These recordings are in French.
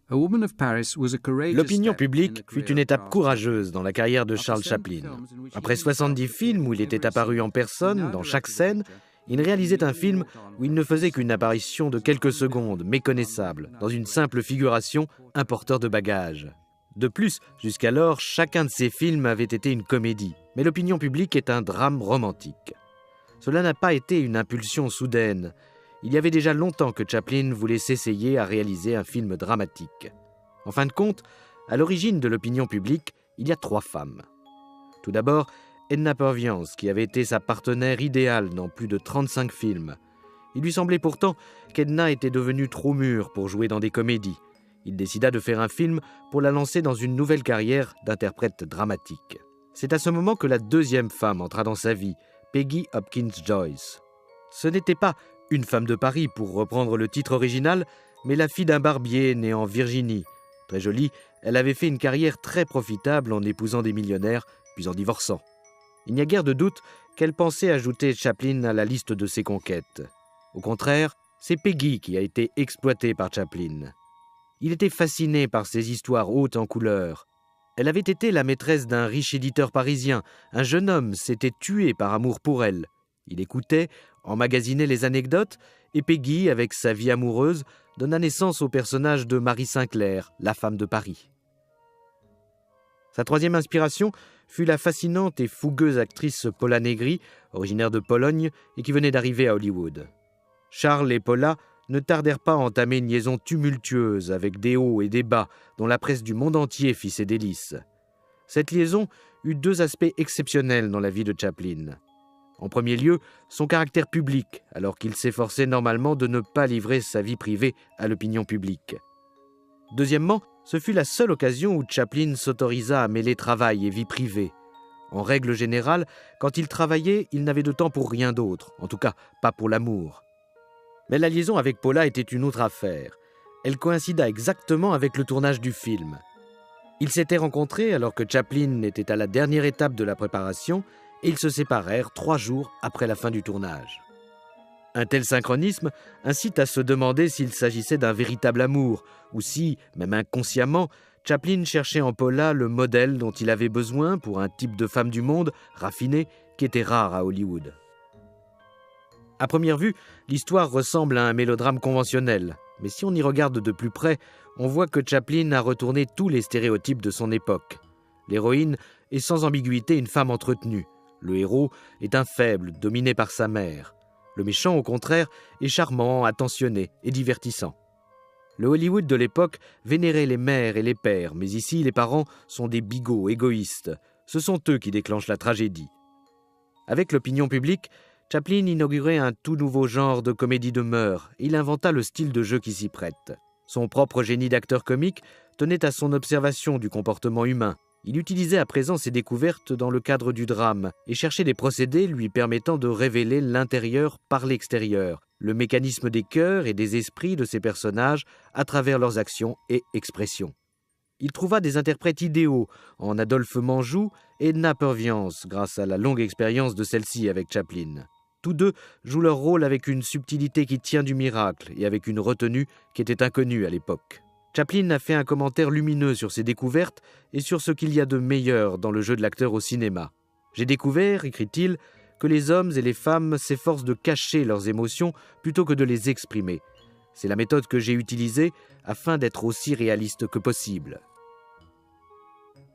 L'opinion publique fut une étape courageuse dans la carrière de Charles Chaplin. Après 70 films où il était apparu en personne, dans chaque scène, il réalisait un film où il ne faisait qu'une apparition de quelques secondes, méconnaissable, dans une simple figuration, un porteur de bagages. De plus, jusqu'alors, chacun de ses films avait été une comédie, mais l'opinion publique est un drame romantique. Cela n'a pas été une impulsion soudaine. Il y avait déjà longtemps que Chaplin voulait s'essayer à réaliser un film dramatique. En fin de compte, à l'origine de l'opinion publique, il y a 3 femmes. Tout d'abord, Edna Purviance, qui avait été sa partenaire idéale dans plus de 35 films. Il lui semblait pourtant qu'Edna était devenue trop mûre pour jouer dans des comédies. Il décida de faire un film pour la lancer dans une nouvelle carrière d'interprète dramatique. C'est à ce moment que la 2e femme entra dans sa vie, Peggy Hopkins Joyce. Ce n'était pas une femme de Paris, pour reprendre le titre original, mais la fille d'un barbier né en Virginie. Très jolie, elle avait fait une carrière très profitable en épousant des millionnaires, puis en divorçant. Il n'y a guère de doute qu'elle pensait ajouter Chaplin à la liste de ses conquêtes. Au contraire, c'est Peggy qui a été exploitée par Chaplin. Il était fasciné par ses histoires hautes en couleurs. Elle avait été la maîtresse d'un riche éditeur parisien. Un jeune homme s'était tué par amour pour elle. Il écoutait, emmagasinait les anecdotes, et Peggy, avec sa vie amoureuse, donna naissance au personnage de Marie Sinclair, la femme de Paris. Sa 3e inspiration fut la fascinante et fougueuse actrice Paula Negri, originaire de Pologne et qui venait d'arriver à Hollywood. Charles et Paula ne tardèrent pas à entamer une liaison tumultueuse avec des hauts et des bas dont la presse du monde entier fit ses délices. Cette liaison eut 2 aspects exceptionnels dans la vie de Chaplin. En premier lieu, son caractère public, alors qu'il s'efforçait normalement de ne pas livrer sa vie privée à l'opinion publique. Deuxièmement, ce fut la seule occasion où Chaplin s'autorisa à mêler travail et vie privée. En règle générale, quand il travaillait, il n'avait de temps pour rien d'autre, en tout cas pas pour l'amour. Mais la liaison avec Paula était une autre affaire. Elle coïncida exactement avec le tournage du film. Ils s'étaient rencontrés alors que Chaplin était à la dernière étape de la préparation et ils se séparèrent 3 jours après la fin du tournage. Un tel synchronisme incite à se demander s'il s'agissait d'un véritable amour ou si, même inconsciemment, Chaplin cherchait en Paula le modèle dont il avait besoin pour un type de femme du monde raffinée qui était rare à Hollywood. À première vue, l'histoire ressemble à un mélodrame conventionnel, mais si on y regarde de plus près, on voit que Chaplin a retourné tous les stéréotypes de son époque. L'héroïne est sans ambiguïté une femme entretenue. Le héros est un faible, dominé par sa mère. Le méchant, au contraire, est charmant, attentionné et divertissant. Le Hollywood de l'époque vénérait les mères et les pères, mais ici, les parents sont des bigots égoïstes. Ce sont eux qui déclenchent la tragédie. Avec l'opinion publique, Chaplin inaugurait un tout nouveau genre de comédie de mœurs. Il inventa le style de jeu qui s'y prête. Son propre génie d'acteur comique tenait à son observation du comportement humain. Il utilisait à présent ses découvertes dans le cadre du drame et cherchait des procédés lui permettant de révéler l'intérieur par l'extérieur, le mécanisme des cœurs et des esprits de ses personnages à travers leurs actions et expressions. Il trouva des interprètes idéaux en Adolphe Menjou et Edna Purviance grâce à la longue expérience de celle-ci avec Chaplin. Tous 2 jouent leur rôle avec une subtilité qui tient du miracle et avec une retenue qui était inconnue à l'époque. Chaplin a fait un commentaire lumineux sur ses découvertes et sur ce qu'il y a de meilleur dans le jeu de l'acteur au cinéma. « J'ai découvert, écrit-il, que les hommes et les femmes s'efforcent de cacher leurs émotions plutôt que de les exprimer. C'est la méthode que j'ai utilisée afin d'être aussi réaliste que possible. »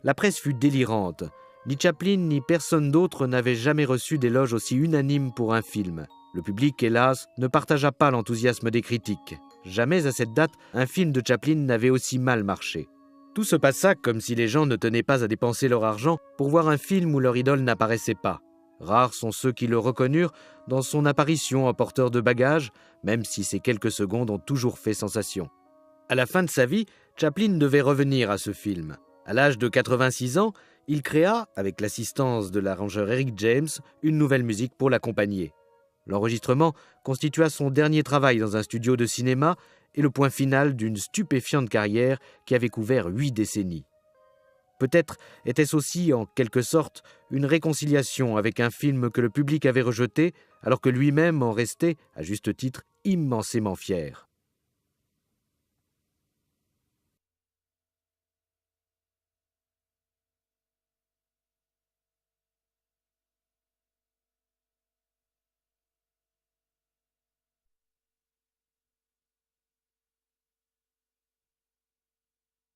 La presse fut délirante. Ni Chaplin ni personne d'autre n'avait jamais reçu d'éloges aussi unanimes pour un film. Le public, hélas, ne partagea pas l'enthousiasme des critiques. Jamais à cette date, un film de Chaplin n'avait aussi mal marché. Tout se passa comme si les gens ne tenaient pas à dépenser leur argent pour voir un film où leur idole n'apparaissait pas. Rares sont ceux qui le reconnurent dans son apparition en porteur de bagages, même si ces quelques secondes ont toujours fait sensation. À la fin de sa vie, Chaplin devait revenir à ce film. À l'âge de 86 ans, il créa, avec l'assistance de l'arrangeur Eric James, une nouvelle musique pour l'accompagner. L'enregistrement constitua son dernier travail dans un studio de cinéma et le point final d'une stupéfiante carrière qui avait couvert 8 décennies. Peut-être était-ce aussi, en quelque sorte, une réconciliation avec un film que le public avait rejeté, alors que lui-même en restait, à juste titre, immensément fier.